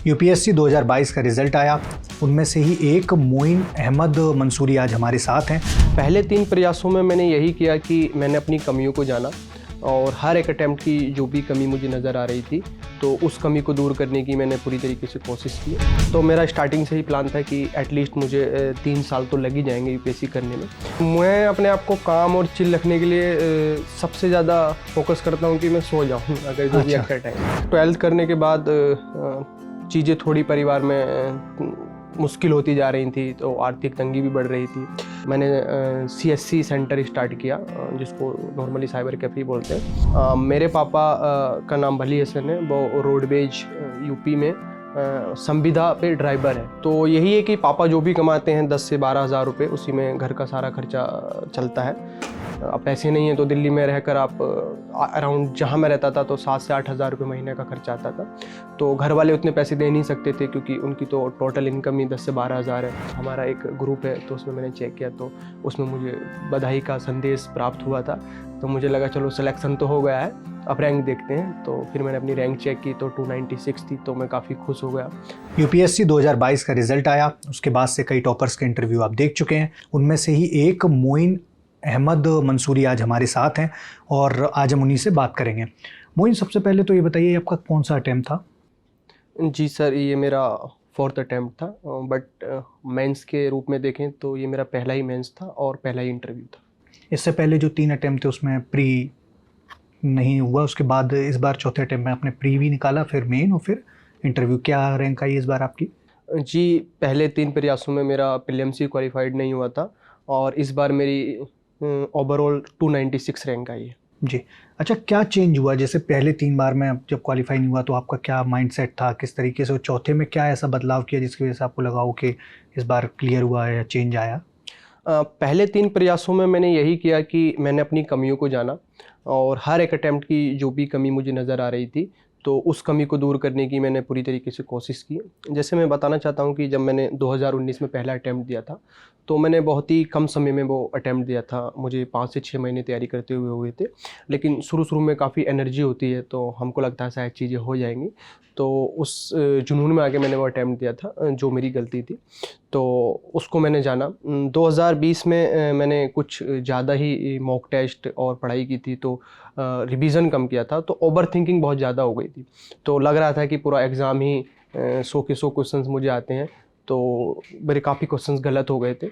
UPSC 2022 का result आया, उनमें से ही एक मोइन अहमद मंसूरी आज हमारे साथ हैं। पहले 3 प्रयासों में मैंने यही किया कि मैंने अपनी कमियों को जाना और हर एक अटैम्प्ट की जो भी कमी मुझे नज़र आ रही थी तो उस कमी को दूर करने की मैंने पूरी तरीके से कोशिश की। तो मेरा स्टार्टिंग से ही प्लान था कि एटलीस्ट मुझे 3 साल तो लग ही जाएंगे यूपीएससी करने में। मैं अपने आप को काम और चिल रखने के लिए सबसे ज़्यादा फोकस करता हूँ कि मैं सो जाऊँ अगर जो भी एक्स्ट्रा टाइम। 12th करने के बाद चीज़ें थोड़ी परिवार में मुश्किल होती जा रही थी तो आर्थिक तंगी भी बढ़ रही थी। मैंने CSC सेंटर स्टार्ट किया जिसको नॉर्मली साइबर कैफ़े बोलते हैं। मेरे पापा का नाम भली हसन है, वो रोडवेज यूपी में संविदा पे ड्राइवर है। तो यही है कि पापा जो भी कमाते हैं 10 से 12 हज़ार रुपये, उसी में घर का सारा खर्चा चलता है। अब पैसे नहीं हैं तो दिल्ली में रहकर आप अराउंड जहाँ मैं रहता था तो 7 से 8 हज़ार रुपये महीने का खर्चा आता था। तो घर वाले उतने पैसे दे नहीं सकते थे क्योंकि उनकी तो टोटल इनकम ही 10 से 12 हज़ार है। हमारा एक ग्रुप है तो उसमें मैंने चेक किया तो उसमें मुझे बधाई का संदेश प्राप्त हुआ था। तो मुझे लगा चलो सिलेक्शन तो हो गया है, अब रैंक देखते हैं। तो फिर मैंने अपनी रैंक चेक की तो 296 थी, तो मैं काफ़ी खुश हो गया। यूपीएससी 2022 का रिजल्ट आया, उसके बाद से कई टॉपर्स के इंटरव्यू आप देख चुके हैं। उनमें से ही एक मोइन अहमद मंसूरी आज हमारे साथ हैं और आज हम उन्हीं से बात करेंगे। मोइन, सबसे पहले तो ये बताइए आपका कौन सा अटैम्प्ट था? जी सर, ये मेरा 4th अटैम्प्ट था, बट मेंस के रूप में देखें तो ये मेरा पहला ही मेंस था और पहला ही इंटरव्यू था। इससे पहले जो 3 अटैम्प्ट थे उसमें प्री नहीं हुआ, उसके बाद इस बार चौथे अटैम्प्ट में आपने प्री भी निकाला, फिर मेन और फिर इंटरव्यू। क्या रैंक आई इस बार आपकी? जी, पहले 3 प्रयासों में मेरा प्रीलिम्स ही क्वालिफाइड नहीं हुआ था और इस बार मेरी ओवरऑल 296 रैंक आई है। जी, अच्छा, क्या चेंज हुआ? जैसे पहले 3 बार में जब क्वालिफाई नहीं हुआ तो आपका क्या माइंडसेट था, किस तरीके से? और चौथे में क्या ऐसा बदलाव किया जिसकी वजह से आपको लगा हो कि इस बार क्लियर हुआ है या चेंज आया? पहले 3 प्रयासों में मैंने यही किया कि मैंने अपनी कमियों को जाना और हर एक अटैम्प्ट की जो भी कमी मुझे नज़र आ रही थी तो उस कमी को दूर करने की मैंने पूरी तरीके से कोशिश की। जैसे मैं बताना चाहता हूँ कि जब मैंने 2019 में पहला अटैम्प्ट दिया था तो मैंने बहुत ही कम समय में वो अटैम्प्ट दिया था। मुझे 5 से 6 महीने तैयारी करते हुए थे, लेकिन शुरू में काफ़ी एनर्जी होती है तो हमको लगता है शायद चीज़ें हो जाएंगी। तो उस जुनून में आके मैंने वो अटैम्प्ट दिया था, जो मेरी गलती थी। तो उसको मैंने जाना। 2020 में मैंने कुछ ज़्यादा ही मॉक टेस्ट और पढ़ाई की थी तो रिवीजन कम किया था, तो ओवर थिंकिंग बहुत ज़्यादा हो गई थी। तो लग रहा था कि पूरा एग्ज़ाम ही 100 के 100 क्वेश्चंस मुझे आते हैं, तो मेरे काफ़ी क्वेश्चंस गलत हो गए थे।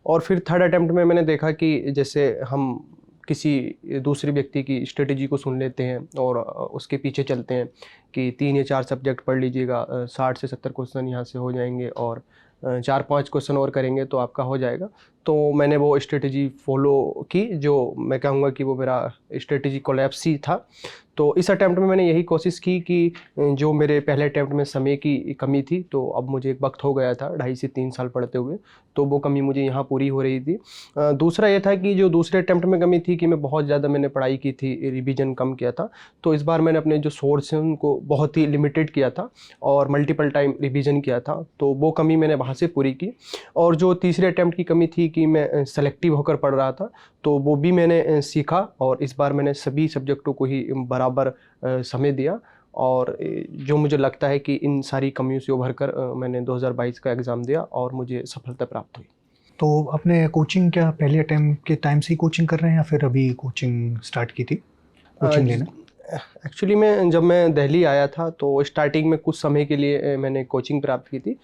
और फिर 3rd अटैम्प्ट में मैंने देखा कि जैसे हम किसी दूसरे व्यक्ति की स्ट्रेटेजी को सुन लेते हैं और उसके पीछे चलते हैं कि 3 या 4 सब्जेक्ट पढ़ लीजिएगा, 60 से 70 क्वेश्चन यहाँ से हो जाएंगे और 4-5 क्वेश्चन और करेंगे तो आपका हो जाएगा। तो मैंने वो स्ट्रेटेजी फॉलो की, जो मैं कहूँगा कि वो मेरा स्ट्रेटेजी कोलैप्स ही था। तो इस अटैम्प्ट में मैंने यही कोशिश की कि जो मेरे पहले अटैम्प्ट में समय की कमी थी, तो अब मुझे एक वक्त हो गया था 2.5 से 3 साल पढ़ते हुए, तो वो कमी मुझे यहाँ पूरी हो रही थी। दूसरा ये था कि जो दूसरे अटैम्प्ट में कमी थी कि मैं बहुत ज़्यादा मैंने पढ़ाई की थी, रिवीजन कम किया था। तो इस बार मैंने अपने जो सोर्स हैं उनको बहुत ही लिमिटेड किया था और मल्टीपल टाइम रिवीजन किया था, तो वो कमी मैंने वहाँ से पूरी की। और जो तीसरे अटैम्प्ट की कमी थी कि मैं सेलेक्टिव होकर पढ़ रहा था, तो वो भी मैंने सीखा और इस बार मैंने सभी सब्जेक्टों को ही बराबर समय दिया। और जो मुझे लगता है कि इन सारी कमियों से उभर कर मैंने 2022 का एग्ज़ाम दिया और मुझे सफलता प्राप्त हुई। तो आपने कोचिंग क्या पहले अटैम्प्ट के टाइम से ही कोचिंग कर रहे हैं या फिर अभी कोचिंग स्टार्ट की थी कोचिंग लेना? एक्चुअली जब मैं दिल्ली आया था तो स्टार्टिंग में कुछ समय के लिए मैंने कोचिंग प्राप्त की थी।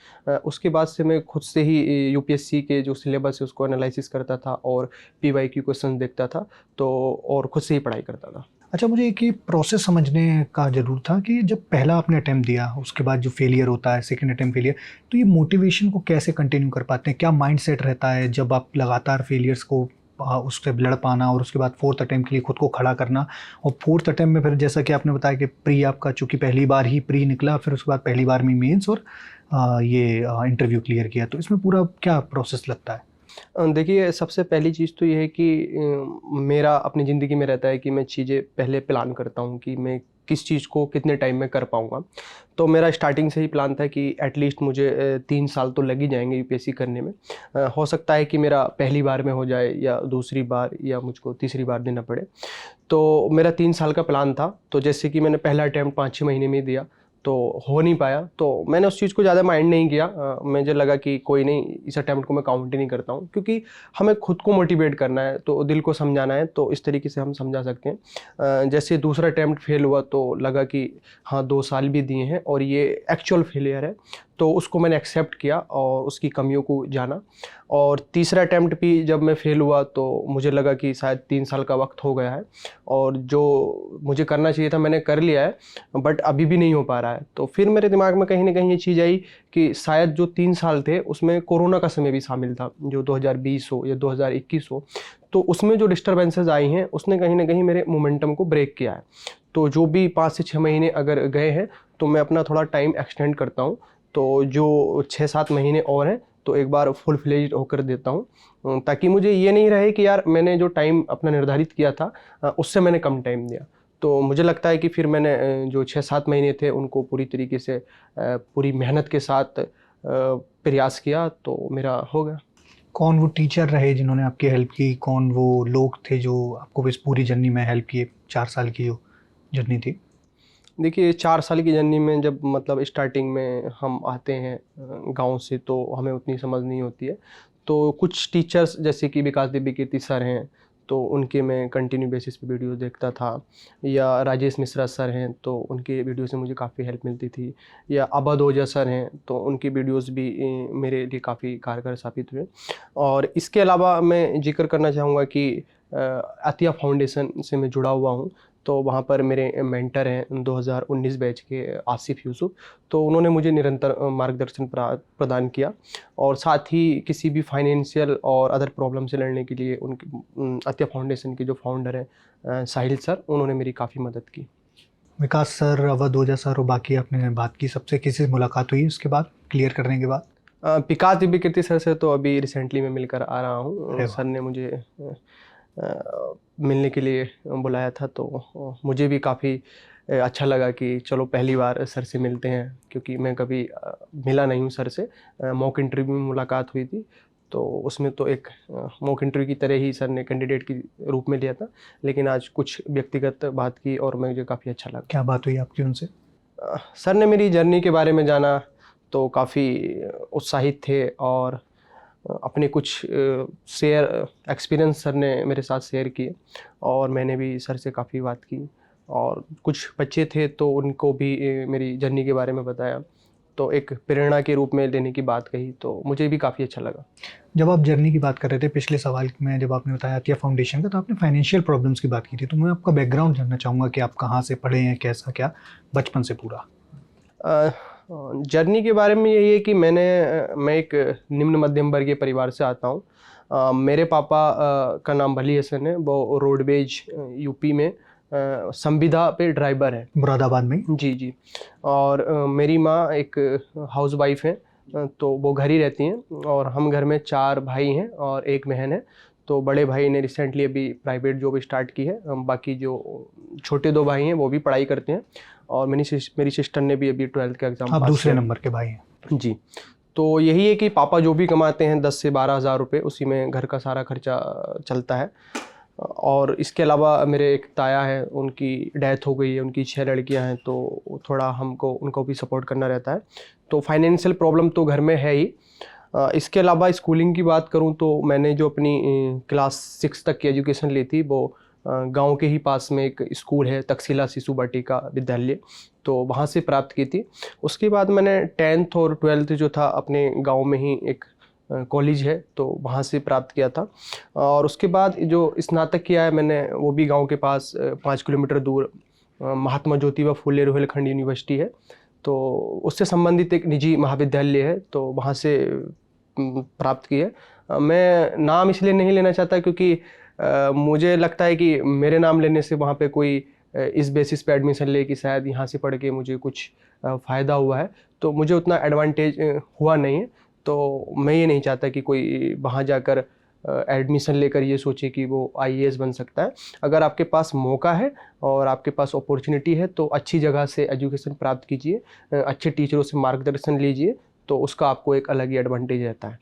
उसके बाद से मैं खुद से ही यूपीएससी के जो सिलेबस है उसको एनालिसिस करता था और PYQ क्वेश्चन देखता था, तो और खुद से ही पढ़ाई करता था। अच्छा, मुझे एक ये प्रोसेस समझने का ज़रूर था कि जब पहला आपने अटैम्प्ट दिया उसके बाद जो फेलियर होता है, सेकंड अटैम्प्ट फेलियर, तो ये मोटिवेशन को कैसे कंटिन्यू कर पाते हैं? क्या माइंडसेट रहता है जब आप लगातार फेलियर्स को उससे लड़ पाना और उसके बाद 4th अटैम्प्ट के लिए खुद को खड़ा करना? और 4th अटैम्प्ट में फिर जैसा कि आपने बताया कि प्री आपका चूँकि पहली बार ही प्री निकला, फिर उसके बाद पहली बार में मेंस और ये इंटरव्यू क्लियर किया, तो इसमें पूरा क्या प्रोसेस लगता है? देखिए, सबसे पहली चीज़ तो ये है कि मेरा अपनी ज़िंदगी में रहता है कि मैं चीज़ें पहले प्लान करता हूँ कि मैं किस चीज़ को कितने टाइम में कर पाऊँगा। तो मेरा स्टार्टिंग से ही प्लान था कि एटलीस्ट मुझे 3 साल तो लग ही जाएंगे यूपीएससी करने में। हो सकता है कि मेरा पहली बार में हो जाए या दूसरी बार या मुझको तीसरी बार देना पड़े। तो मेरा 3 साल का प्लान था। तो जैसे कि मैंने पहला अटैम्प्ट 5-6 महीने में ही दिया, तो हो नहीं पाया। तो मैंने उस चीज़ को ज़्यादा माइंड नहीं किया। मुझे लगा कि कोई नहीं, इस अटैम्प्ट को मैं काउंट ही नहीं करता हूँ, क्योंकि हमें खुद को मोटिवेट करना है, तो दिल को समझाना है, तो इस तरीके से हम समझा सकते हैं। जैसे दूसरा अटैम्प्ट फेल हुआ तो लगा कि हाँ 2 साल भी दिए हैं और ये एक्चुअल फेलियर है, तो उसको मैंने एक्सेप्ट किया और उसकी कमियों को जाना। और तीसरा अटैम्प्ट भी जब मैं फ़ेल हुआ तो मुझे लगा कि शायद 3 साल का वक्त हो गया है और जो मुझे करना चाहिए था मैंने कर लिया है, बट अभी भी नहीं हो पा रहा है। तो फिर मेरे दिमाग में कहीं न कहीं ये चीज़ आई कि शायद जो 3 साल थे उसमें कोरोना का समय भी शामिल था, जो 2020 हो या 2021 हो, तो उसमें जो डिस्टर्बेंसेस आई हैं उसने कहीं न कहीं मेरे मोमेंटम को ब्रेक किया है। तो जो भी 5 से 6 महीने अगर गए हैं तो मैं अपना थोड़ा टाइम एक्सटेंड करता हूँ। तो जो 6-7 महीने और हैं तो एक बार फुल फ्लेज्ड होकर देता हूँ, ताकि मुझे ये नहीं रहे कि यार मैंने जो टाइम अपना निर्धारित किया था उससे मैंने कम टाइम दिया। तो मुझे लगता है कि फिर मैंने जो 6-7 महीने थे उनको पूरी तरीके से पूरी मेहनत के साथ प्रयास किया, तो मेरा हो गया। कौन वो टीचर रहे जिन्होंने आपकी हेल्प की? कौन वो लोग थे जो आपको इस पूरी जर्नी में हेल्प किए, 4 साल की जो जर्नी थी? देखिए 4 साल की जर्नी में जब मतलब स्टार्टिंग में हम आते हैं गाँव से, तो हमें उतनी समझ नहीं होती है। तो कुछ टीचर्स जैसे कि विकास दिव्य कीर्ति सर हैं, तो उनके मैं कंटिन्यू बेसिस पे वीडियो देखता था, या राजेश मिश्रा सर हैं तो उनके वीडियो से मुझे काफ़ी हेल्प मिलती थी, या अभद ओझा सर हैं तो उनकी वीडियोज़ भी मेरे लिए काफ़ी कारगर साबित हुए। और इसके अलावा मैं ज़िक्र करना चाहूँगा कि अतिया फाउंडेशन से मैं जुड़ा हुआ हूँ। तो वहाँ पर मेरे मेंटर हैं 2019 बैच के आसिफ यूसुफ, तो उन्होंने मुझे निरंतर मार्गदर्शन प्रदान किया, और साथ ही किसी भी फाइनेंशियल और अदर प्रॉब्लम से लड़ने के लिए उनके अत्या फाउंडेशन के जो फाउंडर हैं साहिल सर, उन्होंने मेरी काफ़ी मदद की। विकास सर, अवध ओझा सर और बाकी आपने बात की, सबसे किसी से मुलाकात हुई उसके बाद, क्लियर करने के बाद? विकास दिव्य कीर्ति सर से तो अभी रिसेंटली मैं मिलकर आ रहा हूँ। अरे सर वाह! ने मुझे मिलने के लिए बुलाया था, तो मुझे भी काफ़ी अच्छा लगा कि चलो पहली बार सर से मिलते हैं, क्योंकि मैं कभी मिला नहीं हूँ सर से। मॉक इंटरव्यू में मुलाकात हुई थी, तो उसमें तो एक मॉक इंटरव्यू की तरह ही सर ने कैंडिडेट के रूप में लिया था, लेकिन आज कुछ व्यक्तिगत बात की और मुझे काफ़ी अच्छा लगा। क्या बात हुई आपकी उनसे? सर ने मेरी जर्नी के बारे में जाना तो काफ़ी उत्साहित थे, और अपने कुछ शेयर एक्सपीरियंस सर ने मेरे साथ शेयर किए, और मैंने भी सर से काफ़ी बात की, और कुछ बच्चे थे तो उनको भी मेरी जर्नी के बारे में बताया, तो एक प्रेरणा के रूप में लेने की बात कही, तो मुझे भी काफ़ी अच्छा लगा। जब आप जर्नी की बात कर रहे थे पिछले सवाल में, जब आपने बताया अतिया फाउंडेशन का, तो आपने फाइनेंशियल प्रॉब्लम्स की बात की थी, तो मैं आपका बैकग्राउंड जानना चाहूँगा कि आप कहाँ से पढ़े हैं, कैसा क्या बचपन से पूरा? जर्नी के बारे में यही है कि मैं एक निम्न मध्यम वर्गीय परिवार से आता हूँ। मेरे पापा का नाम भली हसन है, वो रोडवेज यूपी में संविदा पे ड्राइवर है। मुरादाबाद में? जी, जी। और मेरी माँ एक हाउसवाइफ़ हैं, तो वो घर ही रहती हैं, और हम घर में 4 भाई हैं और 1 बहन है। तो बड़े भाई ने रिसेंटली अभी प्राइवेट जॉब स्टार्ट की है, बाकी जो छोटे 2 भाई हैं वो भी पढ़ाई करते हैं, और मेरी सिस्टर ने भी अभी 12th का एग्ज़ाम आप पास दूसरे किया। नंबर के भाई हैं? जी। तो यही है कि पापा जो भी कमाते हैं 10 से 12 हज़ार रुपये, उसी में घर का सारा खर्चा चलता है। और इसके अलावा मेरे एक ताया हैं, उनकी डेथ हो गई है, उनकी 6 लड़कियां हैं, तो थोड़ा हमको उनको भी सपोर्ट करना रहता है। तो फाइनेंशियल प्रॉब्लम तो घर में है ही। इसके अलावा स्कूलिंग की बात करूं तो मैंने जो अपनी क्लास 6 तक की एजुकेशन ली थी वो गांव के ही पास में एक स्कूल है तक्षशिला शिशु बाटिका विद्यालय, तो वहाँ से प्राप्त की थी। उसके बाद मैंने 10th और 12th जो था अपने गांव में ही एक कॉलेज है तो वहाँ से प्राप्त किया था। और उसके बाद जो स्नातक किया है मैंने वो भी गांव के पास 5 किलोमीटर दूर महात्मा ज्योतिबा फुले रोहिलखंड यूनिवर्सिटी है, तो उससे संबंधित एक निजी महाविद्यालय है, तो वहाँ से प्राप्त की है। मैं नाम इसलिए नहीं लेना चाहता क्योंकि मुझे लगता है कि मेरे नाम लेने से वहाँ पे कोई इस बेसिस पे एडमिशन ले कि शायद यहाँ से पढ़ के मुझे कुछ फ़ायदा हुआ है, तो मुझे उतना एडवांटेज हुआ नहीं है। तो मैं ये नहीं चाहता कि कोई वहाँ जाकर एडमिशन लेकर ये सोचे कि वो आईएएस बन सकता है। अगर आपके पास मौका है और आपके पास अपॉर्चुनिटी है तो अच्छी जगह से एजुकेशन प्राप्त कीजिए, अच्छे टीचरों से मार्गदर्शन लीजिए, तो उसका आपको एक अलग ही एडवांटेज रहता है।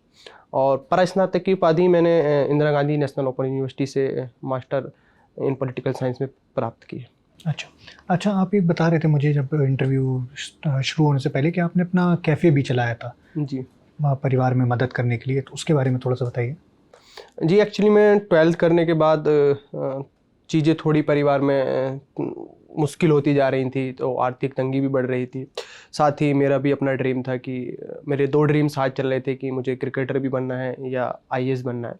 और परास्नातक की उपाधि मैंने Indira Gandhi national open university से मास्टर इन पॉलिटिकल साइंस में प्राप्त की है। अच्छा। अच्छा, आप एक बता रहे थे मुझे जब इंटरव्यू शुरू होने से पहले कि आपने अपना कैफ़े भी चलाया था जी। परिवार में मदद करने के लिए, तो उसके बारे में थोड़ा-सा बताइए? जी, एक्चुअली मैं 12th करने के बाद चीज़ें थोड़ी परिवार में मुश्किल होती जा रही थी, तो आर्थिक तंगी भी बढ़ रही थी। साथ ही मेरा भी अपना ड्रीम था कि मेरे 2 ड्रीम साथ चल रहे थे कि मुझे क्रिकेटर भी बनना है या आईएएस बनना है।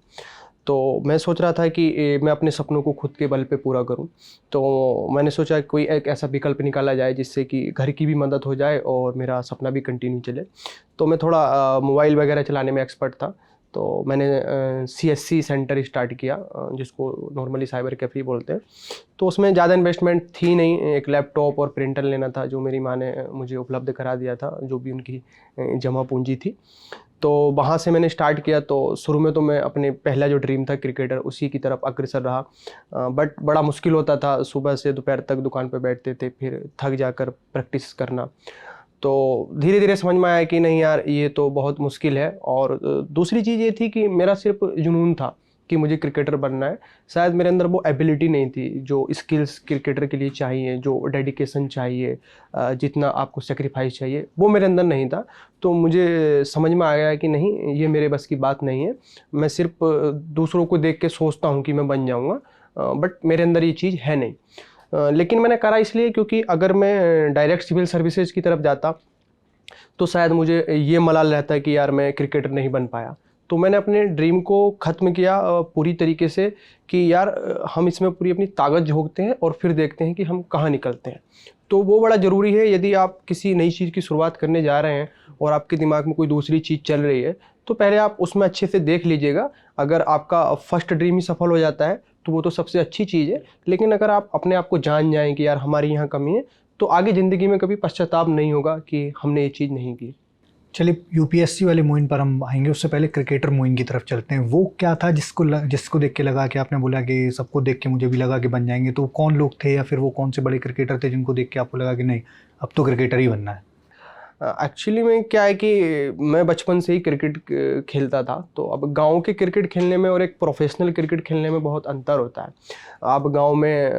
तो मैं सोच रहा था कि मैं अपने सपनों को खुद के बल पे पूरा करूं। तो मैंने सोचा कोई एक ऐसा विकल्प निकाला जाए जिससे कि घर की भी मदद हो जाए और मेरा सपना भी कंटिन्यू चले। तो मैं थोड़ा मोबाइल वगैरह चलाने में एक्सपर्ट था। तो मैंने सीएससी सेंटर स्टार्ट किया, जिसको नॉर्मली साइबर कैफ़े बोलते हैं। तो उसमें ज़्यादा इन्वेस्टमेंट थी नहीं, एक लैपटॉप और प्रिंटर लेना था जो मेरी माँ ने मुझे उपलब्ध करा दिया था, जो भी उनकी जमा पूंजी थी। तो वहाँ से मैंने स्टार्ट किया। तो शुरू में तो मैं अपने पहला जो ड्रीम था क्रिकेटर, उसी की तरफ अग्रसर रहा। बट बड़ा मुश्किल होता था, सुबह से दोपहर तक दुकान पे बैठते थे, फिर थक जाकर प्रैक्टिस करना। तो धीरे धीरे समझ में आया कि नहीं यार, ये तो बहुत मुश्किल है। और दूसरी चीज़ ये थी कि मेरा सिर्फ जुनून था कि मुझे क्रिकेटर बनना है। शायद मेरे अंदर वो एबिलिटी नहीं थी जो स्किल्स क्रिकेटर के लिए चाहिए, जो डेडिकेशन चाहिए, जितना आपको सेक्रीफाइस चाहिए, वो मेरे अंदर नहीं था। तो मुझे समझ में आ गया कि नहीं, ये मेरे बस की बात नहीं है। मैं सिर्फ दूसरों को देख के सोचता हूँ कि मैं बन जाऊँगा, बट मेरे अंदर ये चीज़ है नहीं। लेकिन मैंने करा इसलिए क्योंकि अगर मैं डायरेक्ट सिविल सर्विसेज की तरफ जाता तो शायद मुझे ये मलाल रहता है कि यार मैं क्रिकेटर नहीं बन पाया। तो मैंने अपने ड्रीम को ख़त्म किया पूरी तरीके से कि यार हम इसमें पूरी अपनी ताकत झोंकते हैं और फिर देखते हैं कि हम कहाँ निकलते हैं। तो वो बड़ा ज़रूरी है, यदि आप किसी नई चीज़ की शुरुआत करने जा रहे हैं और आपके दिमाग में कोई दूसरी चीज़ चल रही है, तो पहले आप उसमें अच्छे से देख लीजिएगा। अगर आपका फर्स्ट ड्रीम ही सफल हो जाता है तो वो तो सबसे अच्छी चीज़ है। लेकिन अगर आप अपने आप को जान जाएँ कि यार हमारी यहाँ कमी है, तो आगे ज़िंदगी में कभी पश्चाताप नहीं होगा कि हमने ये चीज़ नहीं की। चलिए, यूपीएससी वाले मोइन पर हम आएँगे, उससे पहले क्रिकेटर मोइन की तरफ चलते हैं। वो क्या था जिसको देख के लगा कि आपने बोला कि सबको देख के मुझे भी लगा कि बन जाएँगे, तो कौन लोग थे या फिर वो कौन से बड़े क्रिकेटर थे जिनको देख के आपको लगा कि नहीं, अब तो क्रिकेटर ही बनना है? एक्चुअली में क्या है कि मैं बचपन से ही क्रिकेट खेलता था। तो अब गांव के क्रिकेट खेलने में और एक प्रोफेशनल क्रिकेट खेलने में बहुत अंतर होता है। आप गांव में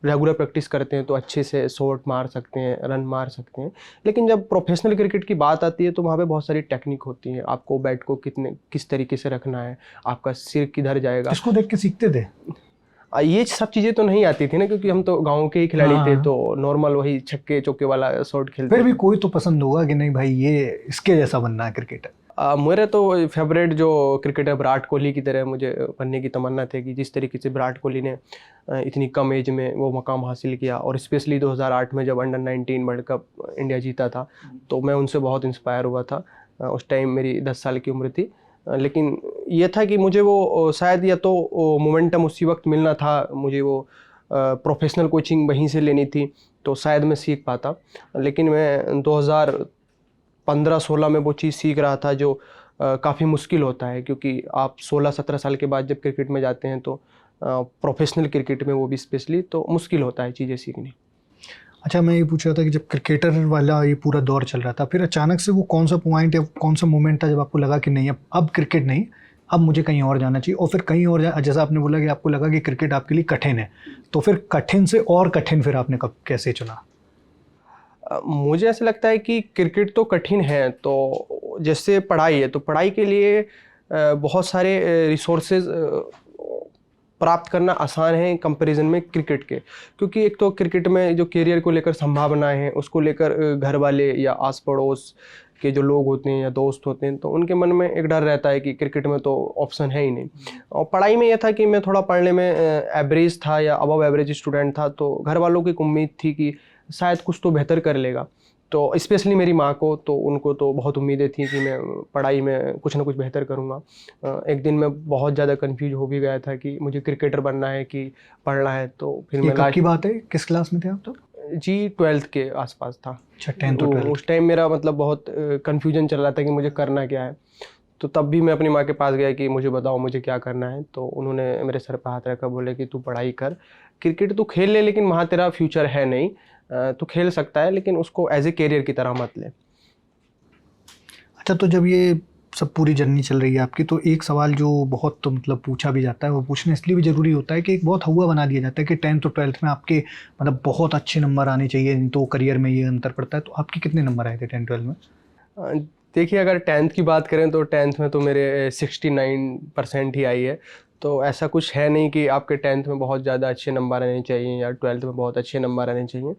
रेगुलर प्रैक्टिस करते हैं तो अच्छे से शॉट मार सकते हैं, रन मार सकते हैं। लेकिन जब प्रोफेशनल क्रिकेट की बात आती है तो वहाँ पे बहुत सारी टेक्निक होती है। आपको बैट को किस तरीके से रखना है, आपका सिर किधर जाएगा। किसको देख के सीखते थे? ये सब चीज़ें तो नहीं आती थी ना, क्योंकि हम तो गांव के ही खिलाड़ी थे। हाँ। तो नॉर्मल वही छक्के चौके वाला शॉट खेलते फिर भी थे। कोई तो पसंद होगा कि नहीं भाई, ये इसके जैसा बनना है क्रिकेटर। मेरे तो फेवरेट जो क्रिकेटर विराट कोहली की तरह मुझे बनने की तमन्ना थी कि जिस तरीके से विराट कोहली ने इतनी कम एज में वो मकाम हासिल किया, और स्पेशली 2008 में जब अंडर 19 वर्ल्ड कप इंडिया जीता था, तो मैं उनसे बहुत इंस्पायर हुआ था। उस टाइम मेरी 10 साल की उम्र थी। लेकिन ये था कि मुझे वो शायद या तो मोमेंटम उसी वक्त मिलना था, मुझे वो प्रोफेशनल कोचिंग वहीं से लेनी थी, तो शायद मैं सीख पाता। लेकिन मैं 2015-16 में वो चीज़ सीख रहा था जो काफ़ी मुश्किल होता है, क्योंकि आप 16-17 साल के बाद जब क्रिकेट में जाते हैं तो प्रोफेशनल क्रिकेट में वो भी स्पेशली, तो मुश्किल होता है चीज़ें सीखनी। अच्छा, मैं ये पूछ रहा था कि जब क्रिकेटर वाला ये पूरा दौर चल रहा था, फिर अचानक से वो कौन-सा पॉइंट या कौन-सा मोमेंट था जब आपको लगा कि नहीं, अब क्रिकेट नहीं, अब मुझे कहीं और जाना चाहिए? और फिर कहीं और जैसा आपने बोला कि आपको लगा कि क्रिकेट आपके लिए कठिन है, तो फिर कठिन से और कठिन फिर आपने कब कैसे चुना? मुझे ऐसा लगता है कि क्रिकेट तो कठिन है, तो जैसे पढ़ाई है, तो पढ़ाई के लिए बहुत सारे रिसोर्सेज प्राप्त करना आसान है कंपैरिजन में क्रिकेट के। क्योंकि एक तो क्रिकेट में जो करियर को लेकर संभावनाएं हैं, उसको लेकर घर वाले या आस पड़ोस के जो लोग होते हैं या दोस्त होते हैं, तो उनके मन में एक डर रहता है कि क्रिकेट में तो ऑप्शन है ही नहीं। और पढ़ाई में यह था कि मैं थोड़ा पढ़ने में एवरेज था या अबव एवरेज स्टूडेंट था, तो घर वालों की एक उम्मीद थी कि शायद कुछ तो बेहतर कर लेगा। तो स्पेशली मेरी माँ को, तो उनको तो बहुत उम्मीदें थी कि मैं पढ़ाई में कुछ ना कुछ बेहतर करूँगा। एक दिन मैं बहुत ज़्यादा कंफ्यूज हो भी गया था कि मुझे क्रिकेटर बनना है कि पढ़ना है। तो फिर ये मैं कब की बात है? किस क्लास में थे आप तब? जी 12th के आसपास था। अच्छा, 10th और 12th। उस टाइम मेरा मतलब बहुत कन्फ्यूजन चल रहा था कि मुझे करना क्या है। तो तब भी मैं अपनी माँ के पास गया कि मुझे बताओ मुझे क्या करना है। तो उन्होंने मेरे सर पर हाथ रखा, बोले कि तू पढ़ाई कर, क्रिकेट तू खेल ले, लेकिन वहाँ तेरा फ्यूचर है नहीं। तू खेल सकता है लेकिन उसको एज ए कैरियर की तरह मत ले। अच्छा, तो जब ये सब पूरी जर्नी चल रही है आपकी, तो एक सवाल जो बहुत तो मतलब पूछा भी जाता है, वो पूछना इसलिए भी ज़रूरी होता है कि एक बहुत हवा बना दिया जाता है कि 10th और 12th में आपके मतलब बहुत अच्छे नंबर आने चाहिए, नहीं तो करियर में ये अंतर पड़ता है। तो आपके कितने नंबर आए थे 10th-12 में? अ, देखिए, अगर 10th की बात करें तो 10th में तो मेरे 69% ही आई है। तो ऐसा कुछ है नहीं कि आपके 10th में बहुत ज़्यादा अच्छे नंबर आने चाहिए या 12th में बहुत अच्छे नंबर आने चाहिए।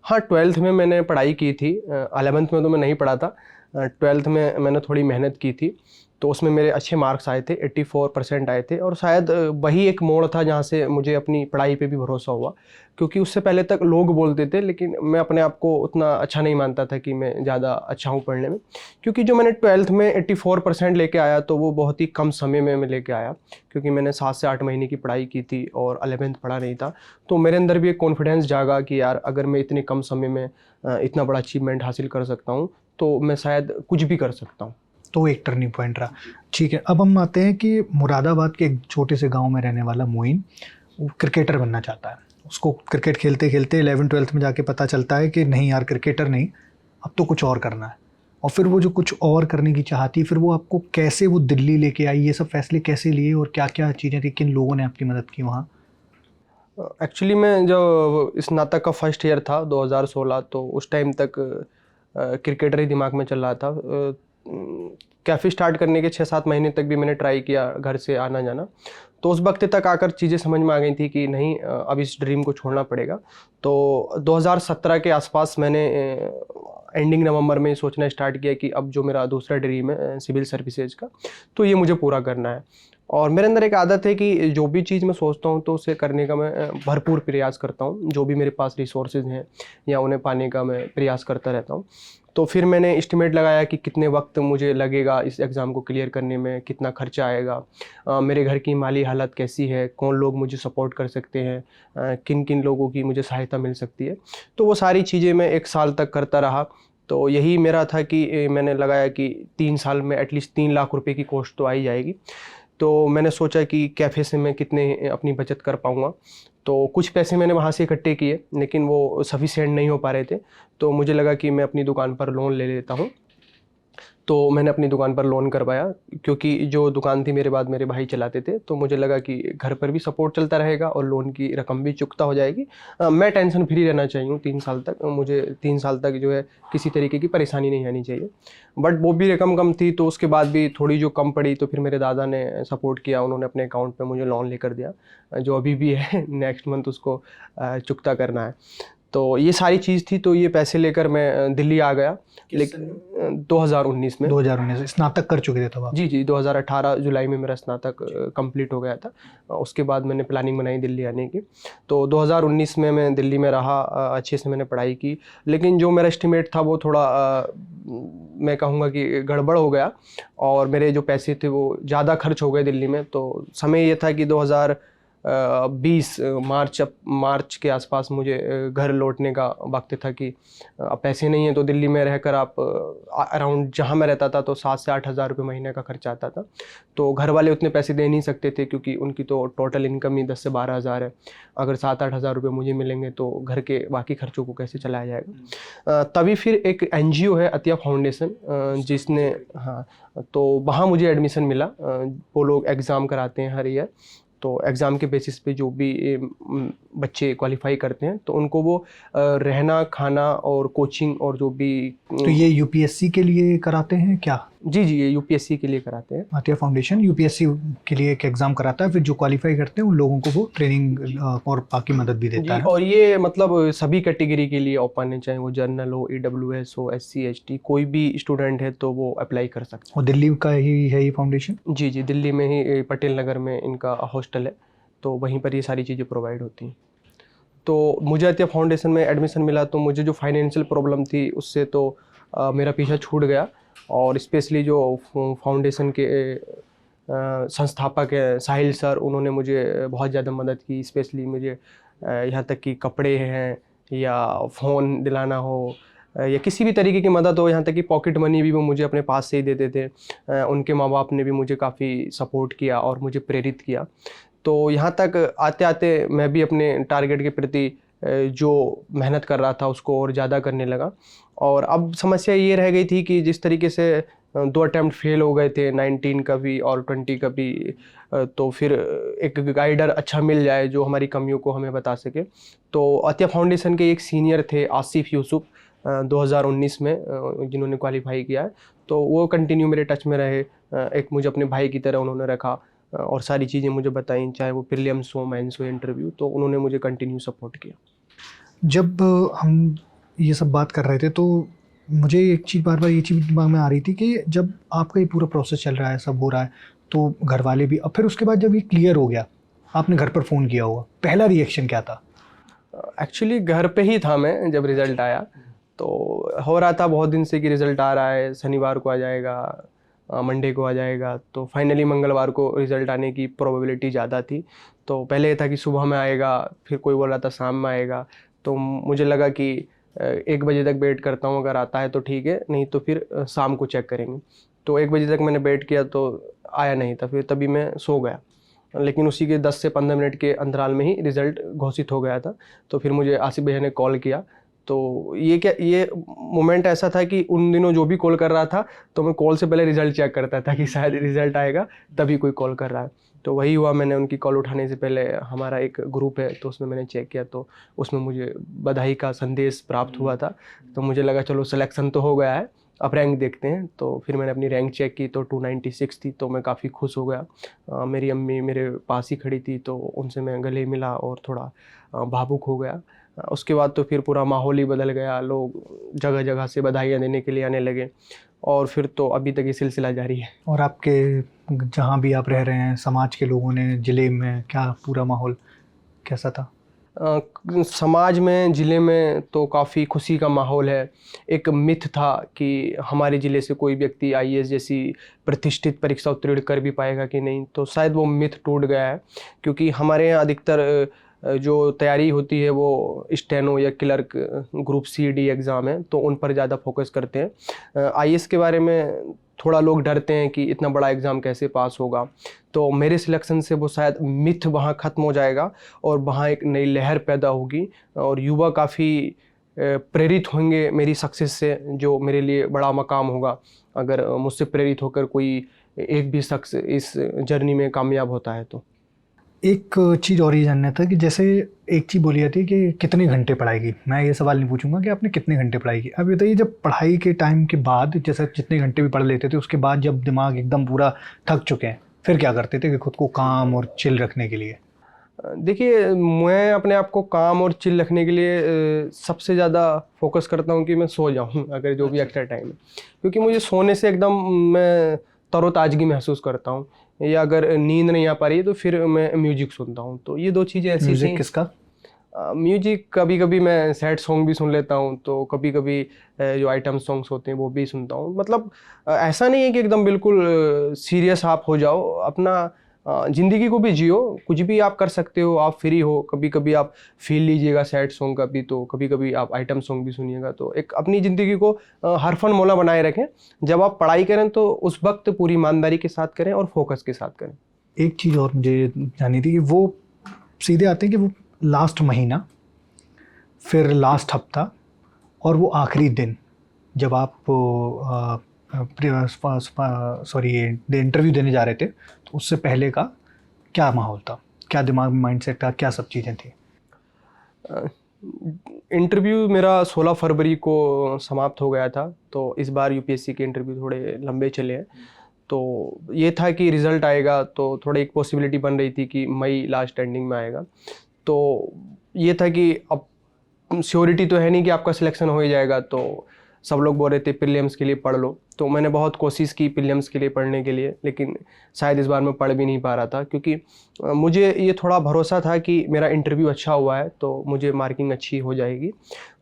हाँ, 12th में मैंने पढ़ाई की थी, 11th में तो मैं नहीं पढ़ा था। 12th में मैंने थोड़ी मेहनत की थी, तो उसमें मेरे अच्छे मार्क्स आए थे, 84% आए थे। और शायद वही एक मोड़ था जहाँ से मुझे अपनी पढ़ाई पे भी भरोसा हुआ, क्योंकि उससे पहले तक लोग बोलते थे, लेकिन मैं अपने आप को उतना अच्छा नहीं मानता था कि मैं ज़्यादा अच्छा हूँ पढ़ने में। क्योंकि जो मैंने 12th में 84% लेके आया, तो वो बहुत ही कम समय में मैं लेके आया, क्योंकि मैंने 7 से 8 महीने की पढ़ाई की थी और 11th पढ़ा नहीं था। तो मेरे अंदर भी एक कॉन्फिडेंस जागा कि यार, अगर मैं इतने कम समय में इतना बड़ा अचीवमेंट हासिल कर सकता हूँ, तो मैं शायद कुछ भी कर सकता हूँ। तो एक टर्निंग पॉइंट रहा। ठीक है, अब हम आते हैं कि मुरादाबाद के एक छोटे से गांव में रहने वाला मोइन, वो क्रिकेटर बनना चाहता है। उसको क्रिकेट खेलते खेलते 11th-12th में जाके पता चलता है कि नहीं यार, क्रिकेटर नहीं, अब तो कुछ और करना है। और फिर वो जो कुछ और करने की चाहती, फिर वो आपको कैसे वो दिल्ली लेके आई, ये सब फैसले कैसे लिए और क्या क्या चीज़ें थी, किन लोगों ने आपकी मदद की वहाँ? एक्चुअली मैं जो स्नातक का फर्स्ट ईयर था 2016, तो उस टाइम तक क्रिकेटर ही दिमाग में चल रहा था। कैफ़े स्टार्ट करने के 6-7 महीने तक भी मैंने ट्राई किया घर से आना जाना। तो उस वक्त तक आकर चीज़ें समझ में आ गई थी कि नहीं, अब इस ड्रीम को छोड़ना पड़ेगा। तो 2017 के आसपास मैंने एंडिंग नवंबर में सोचना स्टार्ट किया कि अब जो मेरा दूसरा ड्रीम है सिविल सर्विसेज का, तो ये मुझे पूरा करना है। और मेरे अंदर एक आदत है कि जो भी चीज़ मैं सोचता हूँ तो उसे करने का मैं भरपूर प्रयास करता हूँ। जो भी मेरे पास रिसोर्सेज हैं या उन्हें पाने का मैं प्रयास करता रहता हूँ। तो फिर मैंने एस्टिमेट लगाया कि कितने वक्त मुझे लगेगा इस एग्ज़ाम को क्लियर करने में, कितना खर्चा आएगा, मेरे घर की माली हालत कैसी है, कौन लोग मुझे सपोर्ट कर सकते हैं, किन किन लोगों की मुझे सहायता मिल सकती है। तो वो सारी चीज़ें मैं 1 साल तक करता रहा। तो यही मेरा था कि मैंने लगाया कि 3 साल में एटलीस्ट 3 लाख रुपए की कॉस्ट तो आ ही जाएगी। तो मैंने सोचा कि कैफ़े से मैं कितने अपनी बचत कर पाऊँगा। तो कुछ पैसे मैंने वहाँ से इकट्ठे किए, लेकिन वो सफिशिएंट नहीं हो पा रहे थे। तो मुझे लगा कि मैं अपनी दुकान पर लोन ले लेता हूँ। तो मैंने अपनी दुकान पर लोन करवाया, क्योंकि जो दुकान थी मेरे बाद मेरे भाई चलाते थे। तो मुझे लगा कि घर पर भी सपोर्ट चलता रहेगा और लोन की रकम भी चुकता हो जाएगी। मैं टेंशन फ्री रहना चाहिए हूँ 3 साल तक। मुझे 3 साल तक जो है किसी तरीके की परेशानी नहीं आनी चाहिए। बट वो भी रकम कम थी, तो उसके बाद भी थोड़ी जो कम पड़ी, तो फिर मेरे दादा ने सपोर्ट किया। उन्होंने अपने अकाउंट पे मुझे लोन लेकर दिया, जो अभी भी है। नेक्स्ट मंथ उसको चुकता करना है। तो ये सारी चीज़ थी, तो ये पैसे लेकर मैं दिल्ली आ गया। लेकिन 2019 में। 2019 स्नातक कर चुके थे तब आप? जी, जी, 2018 जुलाई में मेरा स्नातक कंप्लीट हो गया था। उसके बाद मैंने प्लानिंग बनाई दिल्ली आने की। तो 2019 में मैं दिल्ली में रहा, अच्छे से मैंने पढ़ाई की। लेकिन जो मेरा एस्टिमेट था वो थोड़ा मैं कहूँगा कि गड़बड़ हो गया, और मेरे जो पैसे थे वो ज़्यादा खर्च हो गए दिल्ली में। तो समय ये था कि 2020 मार्च के आसपास मुझे घर लौटने का वक्त था कि अब पैसे नहीं हैं। तो दिल्ली में रहकर आप अराउंड जहाँ मैं रहता था, तो 7 से 8 हज़ार रुपये महीने का खर्चा आता था। तो घर वाले उतने पैसे दे नहीं सकते थे, क्योंकि उनकी तो टोटल इनकम ही 10 से 12 हज़ार है। अगर 7-8 हज़ार रुपये मुझे मिलेंगे तो घर के बाकी खर्चों को कैसे चलाया जाएगा। तभी फिर एक NGO है अतिया फाउंडेशन, जिसने, हाँ, तो वहाँ मुझे एडमिशन मिला। वो लोग एग्ज़ाम कराते हैं हर ईयर। तो एग्ज़ाम के बेसिस पे जो भी बच्चे क्वालिफाई करते हैं, तो उनको वो रहना, खाना और कोचिंग और जो भी। तो ये UPSC के लिए कराते हैं क्या? जी, जी, ये UPSC के लिए कराते हैं। आतिया फाउंडेशन UPSC के लिए एक एग्ज़ाम कराता है, फिर जो क्वालिफाई करते हैं उन लोगों को वो ट्रेनिंग और बाकी मदद भी जी, देता है। और ये मतलब सभी कैटेगरी के लिए ओपन है, चाहे वो जनरल हो, EWS हो, SC ST, कोई भी स्टूडेंट है तो वो अप्लाई कर सकता है। और दिल्ली का ही है ये फाउंडेशन? जी, जी, दिल्ली में ही पटेल नगर में इनका हॉस्टल है, तो वहीं पर ये सारी चीज़ें प्रोवाइड होती हैं। तो मुझे अतिया फाउंडेशन में एडमिशन मिला, तो मुझे जो फाइनेंशियल प्रॉब्लम थी उससे तो मेरा पीछा छूट गया। और स्पेशली जो फाउंडेशन के संस्थापक है साहिल सर, उन्होंने मुझे बहुत ज़्यादा मदद की। स्पेशली मुझे यहाँ तक कि कपड़े हैं या फ़ोन दिलाना हो या किसी भी तरीके की मदद हो, यहाँ तक कि पॉकेट मनी भी वो मुझे अपने पास से ही देते थे। उनके माँ बाप ने भी मुझे काफ़ी सपोर्ट किया और मुझे प्रेरित किया। तो यहाँ तक आते-आते मैं भी अपने टारगेट के प्रति जो मेहनत कर रहा था उसको और ज़्यादा करने लगा। और अब समस्या ये रह गई थी कि जिस तरीके से 2 अटैम्प्ट फेल हो गए थे, 19 का भी और 20 का भी। तो फिर एक गाइडर अच्छा मिल जाए जो हमारी कमियों को हमें बता सके। तो अतिया फाउंडेशन के एक सीनियर थे आसिफ यूसुफ, 2019 में जिन्होंने क्वालिफाई किया है, तो वो कंटिन्यू मेरे टच में रहे। एक मुझे अपने भाई की तरह उन्होंने रखा और सारी चीज़ें मुझे बताई, चाहे वो प्रीलिम्स हो, मेंस हो, इंटरव्यू, तो उन्होंने मुझे कंटिन्यू सपोर्ट किया। जब हम ये सब बात कर रहे थे तो मुझे एक चीज़ बार बार ये चीज़ दिमाग में आ रही थी कि जब आपका ये पूरा प्रोसेस चल रहा है, सब हो रहा है, तो घर वाले भी, अब फिर उसके बाद जब ये क्लियर हो गया, आपने घर पर फ़ोन किया होगा, पहला रिएक्शन क्या था? एक्चुअली घर पे ही था मैं जब रिज़ल्ट आया, तो हो रहा था बहुत दिन से कि रिज़ल्ट आ रहा है, शनिवार को आ जाएगा, मंडे को आ जाएगा। तो फाइनली मंगलवार को रिज़ल्ट आने की प्रोबेबिलिटी ज़्यादा थी। तो पहले ये था कि सुबह में आएगा, फिर कोई बोल रहा था शाम में आएगा। तो मुझे लगा कि 1 बजे तक वेट करता हूँ, अगर आता है तो ठीक है, नहीं तो फिर शाम को चेक करेंगे। तो 1 बजे तक मैंने वेट किया तो आया नहीं था, फिर तभी मैं सो गया। लेकिन उसी के 10 से 15 मिनट के अंतराल में ही रिज़ल्ट घोषित हो गया था। तो फिर मुझे आसिफ भैया ने कॉल किया। तो ये मोमेंट ऐसा था कि उन दिनों जो भी कॉल कर रहा था, तो मैं कॉल से पहले रिज़ल्ट चेक करता था कि शायद रिज़ल्ट आएगा तभी कोई कॉल कर रहा है। तो वही हुआ, मैंने उनकी कॉल उठाने से पहले हमारा एक ग्रुप है तो उसमें मैंने चेक किया, तो उसमें मुझे बधाई का संदेश प्राप्त हुआ था। तो मुझे लगा चलो सिलेक्शन तो हो गया है, अब रैंक देखते हैं। तो फिर मैंने अपनी रैंक चेक की तो 296 थी, तो मैं काफ़ी खुश हो गया। मेरी अम्मी मेरे पास ही खड़ी थी, तो उनसे मैं गले मिला और थोड़ा भावुक हो गया। उसके बाद तो फिर पूरा माहौल ही बदल गया, लोग जगह जगह से बधाइयाँ देने के लिए आने लगे और फिर तो अभी तक ये सिलसिला जारी है। और आपके जहाँ भी आप रह रहे हैं, समाज के लोगों ने, ज़िले में क्या पूरा माहौल कैसा था? समाज में, ज़िले में तो काफ़ी खुशी का माहौल है। एक मिथ था कि हमारे ज़िले से कोई व्यक्ति आईएएस जैसी प्रतिष्ठित परीक्षा उत्तीर्ण कर भी पाएगा कि नहीं, तो शायद वो मिथ टूट गया है। क्योंकि हमारे यहाँ अधिकतर जो तैयारी होती है वो स्टेनो या clerk group C D exam है, तो उन पर ज़्यादा फोकस करते हैं। आईएएस के बारे में थोड़ा लोग डरते हैं कि इतना बड़ा एग्ज़ाम कैसे पास होगा। तो मेरे सिलेक्शन से वो शायद मिथ वहाँ ख़त्म हो जाएगा और वहाँ एक नई लहर पैदा होगी और युवा काफ़ी प्रेरित होंगे मेरी सक्सेस से, जो मेरे लिए बड़ा मकाम होगा अगर मुझसे प्रेरित होकर कोई एक भी शख्स इस जर्नी में कामयाब होता है तो। एक चीज़ और ये जानना था कि जैसे एक चीज़ बोली जाती है कि कितने घंटे पढ़ाई की, मैं ये सवाल नहीं पूछूंगा कि आपने कितने घंटे पढ़ाई की। अब बताइए, जब पढ़ाई के टाइम के बाद, जैसे जितने घंटे भी पढ़ लेते थे, उसके बाद जब दिमाग एकदम पूरा थक चुके हैं, फिर क्या करते थे कि खुद को काम और चिल रखने के लिए? देखिए, मैं अपने आप को काम और चिल रखने के लिए सबसे ज़्यादा फोकस करता हूँ कि मैं सो जाऊँ अगर जो भी एक्स्ट्रा टाइम है, क्योंकि मुझे सोने से एकदम मैं तरोताज़गी महसूस करता हूँ। या अगर नींद नहीं आ पा रही है तो फिर मैं म्यूजिक सुनता हूँ। तो ये 2 चीज़ें ऐसी म्यूज़िक थी। किसका? म्यूजिक कभी कभी मैं सैड सॉन्ग भी सुन लेता हूँ, तो कभी कभी जो आइटम सॉन्ग्स होते हैं वो भी सुनता हूँ। मतलब ऐसा नहीं है कि एकदम बिल्कुल सीरियस आप हो जाओ, अपना ज़िंदगी को भी जियो, कुछ भी आप कर सकते हो, आप फ्री हो, कभी कभी आप फील लीजिएगा सैड सॉन्ग का भी, तो कभी कभी आप आइटम सॉन्ग भी सुनिएगा। तो एक अपनी ज़िंदगी को हरफन मौला बनाए रखें। जब आप पढ़ाई करें तो उस वक्त पूरी ईमानदारी के साथ करें और फोकस के साथ करें। एक चीज़ और मुझे जाननी थी कि वो सीधे आते हैं कि वो लास्ट महीना, फिर लास्ट हफ्ता और वो आखिरी दिन जब आप इंटरव्यू देने जा रहे थे, तो उससे पहले का क्या माहौल था, क्या दिमाग में माइंडसेट था, क्या सब चीज़ें थी? इंटरव्यू मेरा 16 फरवरी को समाप्त हो गया था, तो इस बार यूपीएससी के इंटरव्यू थोड़े लंबे चले हैं। तो ये था कि रिज़ल्ट आएगा तो थोड़ी एक पॉसिबिलिटी बन रही थी कि मई लास्ट एंडिंग में आएगा। तो ये था कि अब श्योरिटी तो है नहीं कि आपका सिलेक्शन हो ही जाएगा, तो सब लोग बोल रहे थे प्रीलिम्स के लिए पढ़ लो। तो मैंने बहुत कोशिश की प्रीलिम्स के लिए पढ़ने के लिए, लेकिन शायद इस बार मैं पढ़ भी नहीं पा रहा था, क्योंकि मुझे ये थोड़ा भरोसा था कि मेरा इंटरव्यू अच्छा हुआ है तो मुझे मार्किंग अच्छी हो जाएगी।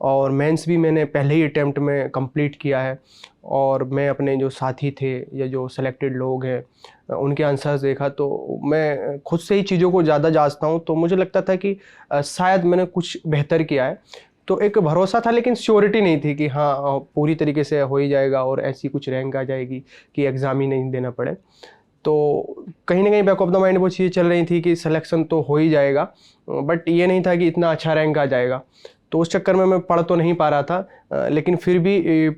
और मेंस भी मैंने पहले ही अटैम्प्ट में कंप्लीट किया है और मैं अपने जो साथी थे या जो सेलेक्टेड लोग हैं उनके आंसर्स देखा, तो मैं खुद से ही चीज़ों को ज़्यादा जांचता हूँ, तो मुझे लगता था कि शायद मैंने कुछ बेहतर किया है। तो एक भरोसा था, लेकिन श्योरिटी नहीं थी कि हाँ पूरी तरीके से हो ही जाएगा और ऐसी कुछ रैंक आ जाएगी कि एग्ज़ाम ही नहीं देना पड़े। तो कहीं ना कहीं बैक ऑफ द माइंड वो चीज़ चल रही थी कि सिलेक्शन तो हो ही जाएगा, बट ये नहीं था कि इतना अच्छा रैंक आ जाएगा। तो उस चक्कर में मैं पढ़ तो नहीं पा रहा था, लेकिन फिर भी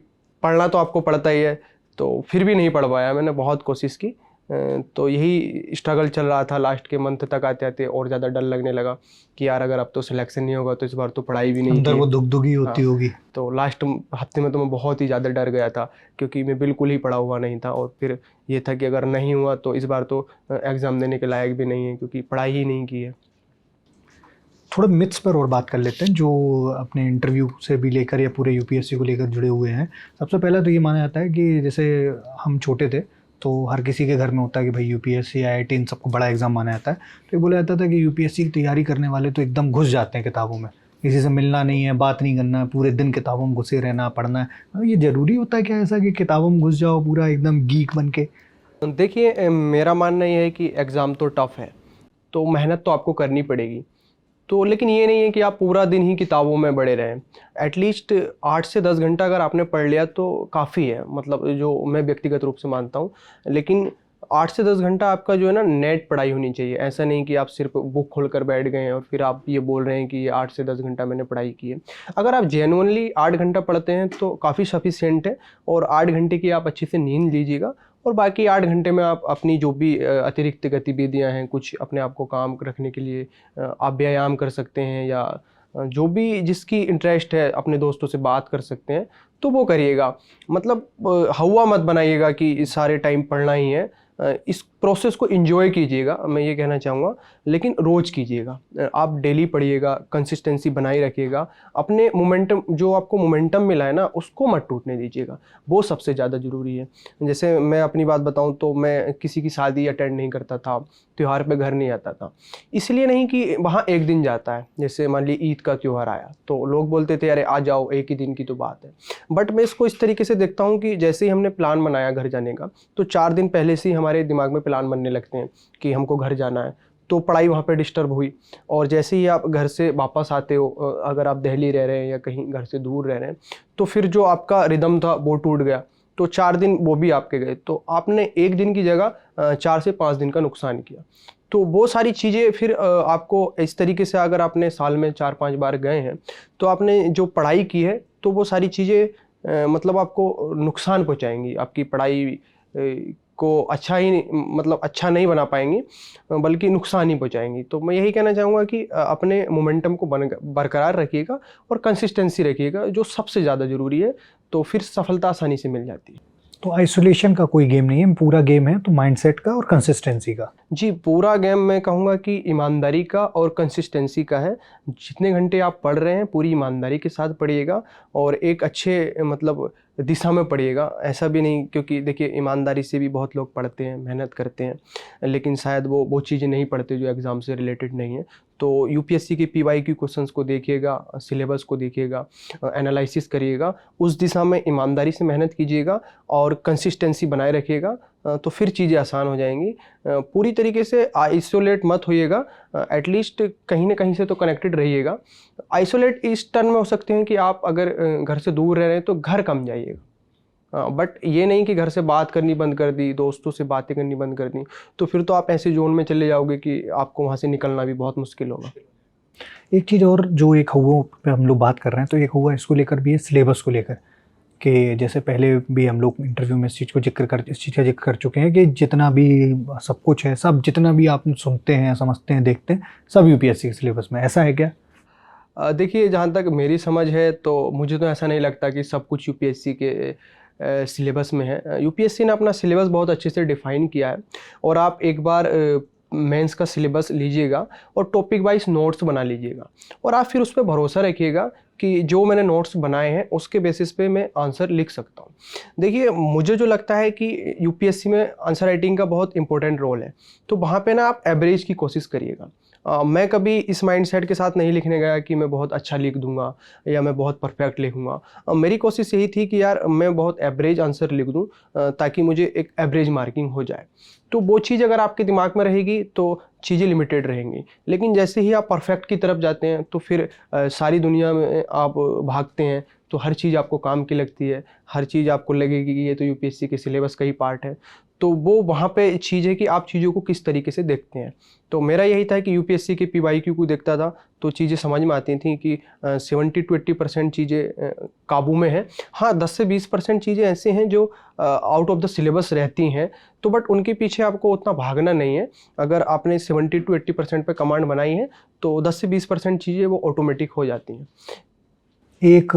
पढ़ना तो आपको पड़ता ही है। तो फिर भी नहीं पढ़ पाया, मैंने बहुत कोशिश की। तो यही स्ट्रगल चल रहा था। लास्ट के मंथ तक आते आते और ज़्यादा डर लगने लगा कि यार अगर अब तो सिलेक्शन नहीं होगा तो इस बार तो पढ़ाई भी नहीं अंदर की वो है। दुगदुगी होती हाँ, होगी। तो लास्ट हफ्ते में तो मैं बहुत ही ज़्यादा डर गया था, क्योंकि मैं बिल्कुल ही पढ़ा हुआ नहीं था। और फिर ये था कि अगर नहीं हुआ तो इस बार तो एग्ज़ाम देने के लायक भी नहीं है, क्योंकि पढ़ाई ही नहीं की है। थोड़ा मिथ्स पर और बात कर लेते हैं जो अपने इंटरव्यू से भी लेकर या पूरे यूपीएससी को लेकर जुड़े हुए हैं। सबसे पहला तो ये माना जाता है कि जैसे हम छोटे थे तो हर किसी के घर में होता है कि भाई यूपीएससी आईआईटी इन सबको बड़ा एग्जाम माना जाता है। तो ये बोला जाता था कि यूपीएससी की तैयारी करने वाले तो एकदम घुस जाते हैं किताबों में, किसी से मिलना नहीं है, बात नहीं करना है, पूरे दिन किताबों में घुसे रहना, पढ़ना है। ये ज़रूरी होता है क्या ऐसा कि किताबों में घुस जाओ पूरा एकदम गीक बन के? देखिए, मेरा मानना ये है कि एग्ज़ाम तो टफ़ है, तो मेहनत तो आपको करनी पड़ेगी। तो लेकिन ये नहीं है कि आप पूरा दिन ही किताबों में पड़े रहें। एटलीस्ट 8 से 10 घंटा अगर आपने पढ़ लिया तो काफ़ी है, मतलब जो मैं व्यक्तिगत रूप से मानता हूँ। लेकिन 8 से 10 घंटा आपका जो है ना, नेट पढ़ाई होनी चाहिए। ऐसा नहीं कि आप सिर्फ बुक खोलकर बैठ गए हैं और फिर आप ये बोल रहे हैं कि 8 से 10 घंटा मैंने पढ़ाई की है। अगर आप जेन्युइनली 8 घंटा पढ़ते हैं तो काफ़ी सफिशिएंट है, और 8 घंटे की आप अच्छे से नींद लीजिएगा, और बाकी 8 घंटे में आप अपनी जो भी अतिरिक्त गतिविधियां हैं, कुछ अपने आप को काम रखने के लिए आप व्यायाम कर सकते हैं, या जो भी जिसकी इंटरेस्ट है अपने दोस्तों से बात कर सकते हैं, तो वो करिएगा। मतलब हवा मत बनाइएगा कि सारे टाइम पढ़ना ही है। इस प्रोसेस को एंजॉय कीजिएगा, मैं ये कहना चाहूँगा, लेकिन रोज़ कीजिएगा। आप डेली पढ़िएगा, कंसिस्टेंसी बनाए रखिएगा। अपने मोमेंटम, जो आपको मोमेंटम मिला है ना, उसको मत टूटने दीजिएगा, वो सबसे ज़्यादा ज़रूरी है। जैसे मैं अपनी बात बताऊँ तो मैं किसी की शादी अटेंड नहीं करता था, त्यौहार पे घर नहीं आता था। इसलिए नहीं कि वहाँ एक दिन जाता है, जैसे मान ली ईद का त्यौहार आया तो लोग बोलते थे अरे आ जाओ, एक ही दिन की तो बात है। बट मैं इसको इस तरीके से देखता हूँ कि जैसे ही हमने प्लान बनाया घर जाने का, तो 4 दिन पहले से ही हमारे दिमाग में प्लान बनने लगते हैं कि हमको घर जाना है। तो पढ़ाई वहाँ पे डिस्टर्ब हुई, और जैसे ही आप घर से वापस आते हो, अगर आप दिल्ली रह रहे हैं या कहीं घर से दूर रह रहे हैं, तो फिर जो आपका रिदम था वो टूट गया। तो 4 दिन वो भी आपके गए, तो आपने एक दिन की जगह 4 से 5 दिन का नुकसान किया। तो वो सारी चीज़ें फिर आपको इस तरीके से, अगर आपने साल में 4-5 बार गए हैं, तो आपने जो पढ़ाई की है तो वो सारी चीज़ें मतलब आपको नुकसान पहुंचाएंगी। आपकी पढ़ाई को अच्छा ही मतलब अच्छा नहीं बना पाएंगी, बल्कि नुकसान ही पहुंचाएंगी। तो मैं यही कहना चाहूँगा कि अपने मोमेंटम को बरकरार रखिएगा और कंसिस्टेंसी रखिएगा, जो सबसे ज़्यादा ज़रूरी है। तो फिर सफलता आसानी से मिल जाती है। तो आइसोलेशन का कोई गेम नहीं है, पूरा गेम है तो माइंडसेट का और कंसिस्टेंसी का। जी, पूरा गेम मैं कहूँगा कि ईमानदारी का और कंसिस्टेंसी का है। जितने घंटे आप पढ़ रहे हैं पूरी ईमानदारी के साथ पढ़िएगा, और एक अच्छे मतलब दिशा में पढ़िएगा। ऐसा भी नहीं, क्योंकि देखिए ईमानदारी से भी बहुत लोग पढ़ते हैं, मेहनत करते हैं, लेकिन शायद वो चीज़ें नहीं पढ़ते जो एग्ज़ाम से रिलेटेड नहीं है। तो यूपीएससी के पीवाईक्यू क्वेश्चंस को देखिएगा, सिलेबस को देखिएगा, एनालिसिस करिएगा, उस दिशा में ईमानदारी से मेहनत कीजिएगा और कंसिस्टेंसी बनाए रखिएगा, तो फिर चीज़ें आसान हो जाएंगी। पूरी तरीके से आइसोलेट मत होइएगा, एटलीस्ट कहीं ना कहीं से तो कनेक्टेड रहिएगा। आइसोलेट इस टर्म में हो सकते हैं कि आप अगर घर से दूर रह रहे हैं तो घर कम जाइएगा, बट ये नहीं कि घर से बात करनी बंद कर दी, दोस्तों से बातें करनी बंद कर दी, तो फिर तो आप ऐसे जोन में चले जाओगे कि आपको वहाँ से निकलना भी बहुत मुश्किल होगा। एक चीज़ और जो एक हुआ पे हम लोग बात कर रहे हैं, तो एक हुआ इसको लेकर भी है, सिलेबस को लेकर, कि जैसे पहले भी हम लोग इंटरव्यू में इस चीज़ का जिक्र कर चुके हैं कि जितना भी सब कुछ है, सब जितना भी आप सुनते हैं, समझते हैं, देखते हैं, सब यूपीएससी के सिलेबस में। ऐसा है क्या? देखिए, जहाँ तक मेरी समझ है तो मुझे तो ऐसा नहीं लगता कि सब कुछ यूपीएससी के सिलेबस में है। यूपीएससी ने अपना सिलेबस बहुत अच्छे से डिफ़ाइन किया है, और आप एक बार मेंस का सिलेबस लीजिएगा और टॉपिक वाइज नोट्स बना लीजिएगा, और आप फिर उस पर भरोसा रखिएगा कि जो मैंने नोट्स बनाए हैं उसके बेसिस पे मैं आंसर लिख सकता हूँ। देखिए, मुझे जो लगता है कि यूपीएससी में आंसर राइटिंग का बहुत इंपॉर्टेंट रोल है, तो वहाँ पे ना आप एवरेज की कोशिश करिएगा। मैं कभी इस माइंडसेट के साथ नहीं लिखने गया कि मैं बहुत अच्छा लिख दूंगा या मैं बहुत परफेक्ट लिखूंगा। मेरी कोशिश यही थी कि यार मैं बहुत एवरेज आंसर लिख दूं, ताकि मुझे एक एवरेज मार्किंग हो जाए। तो वो चीज़ अगर आपके दिमाग में रहेगी तो चीज़ें लिमिटेड रहेंगी, लेकिन जैसे ही आप परफेक्ट की तरफ जाते हैं तो फिर सारी दुनिया में आप भागते हैं, तो हर चीज़ आपको काम की लगती है, हर चीज़ आपको लगेगी कि ये तो यूपीएससी के सिलेबस का ही पार्ट है। तो वो वहाँ पे चीज़ है कि आप चीज़ों को किस तरीके से देखते हैं। तो मेरा यही था कि यूपीएससी के पीवाईक्यू को देखता था तो चीज़ें समझ में आती थी कि 70 to 80% चीज़ें काबू में हैं। हाँ, 10 से 20% चीज़ें ऐसी हैं जो आउट ऑफ द सिलेबस रहती हैं, तो बट उनके पीछे आपको उतना भागना नहीं है। अगर आपने 70 to 80% पे कमांड बनाई है तो 10 से 20% चीज़ें वो ऑटोमेटिक हो जाती हैं। एक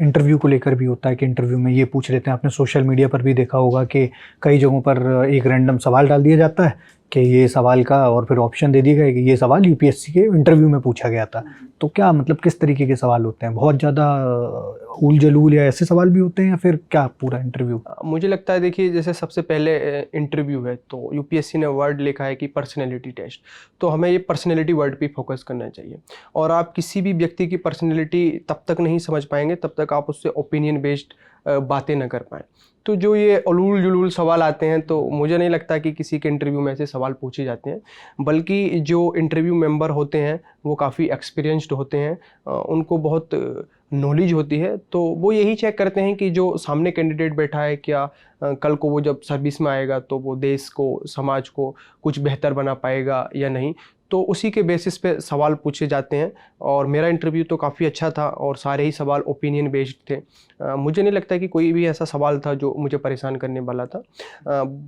इंटरव्यू को लेकर भी होता है कि इंटरव्यू में ये पूछ लेते हैं, आपने सोशल मीडिया पर भी देखा होगा कि कई जगहों पर एक रैंडम सवाल डाल दिया जाता है कि ये सवाल का, और फिर ऑप्शन दे दिया गया कि ये सवाल यूपीएससी के इंटरव्यू में पूछा गया था। तो क्या मतलब किस तरीके के सवाल होते हैं? बहुत ज़्यादा ऊल जलूल या ऐसे सवाल भी होते हैं, या फिर क्या पूरा इंटरव्यू? मुझे लगता है, देखिए, जैसे सबसे पहले इंटरव्यू है तो यूपीएससी ने वर्ड लिखा है कि पर्सनैलिटी टेस्ट, तो हमें ये पर्सनैलिटी वर्ड पे फोकस करना चाहिए। और आप किसी भी व्यक्ति की पर्सनैलिटी तब तक नहीं समझ पाएंगे तब तक आप उससे ओपिनियन बेस्ड बातें न कर पाएँ। तो जो ये उलूल जुलूल सवाल आते हैं तो मुझे नहीं लगता कि किसी के इंटरव्यू में ऐसे सवाल पूछे जाते हैं, बल्कि जो इंटरव्यू मेंबर होते हैं वो काफ़ी एक्सपीरियंस्ड होते हैं, उनको बहुत नॉलेज होती है, तो वो यही चेक करते हैं कि जो सामने कैंडिडेट बैठा है क्या कल को वो जब सर्विस में आएगा तो वो देश को, समाज को कुछ बेहतर बना पाएगा या नहीं। तो उसी के बेसिस पे सवाल पूछे जाते हैं। और मेरा इंटरव्यू तो काफ़ी अच्छा था और सारे ही सवाल ओपिनियन बेस्ड थे। मुझे नहीं लगता कि कोई भी ऐसा सवाल था जो मुझे परेशान करने वाला था।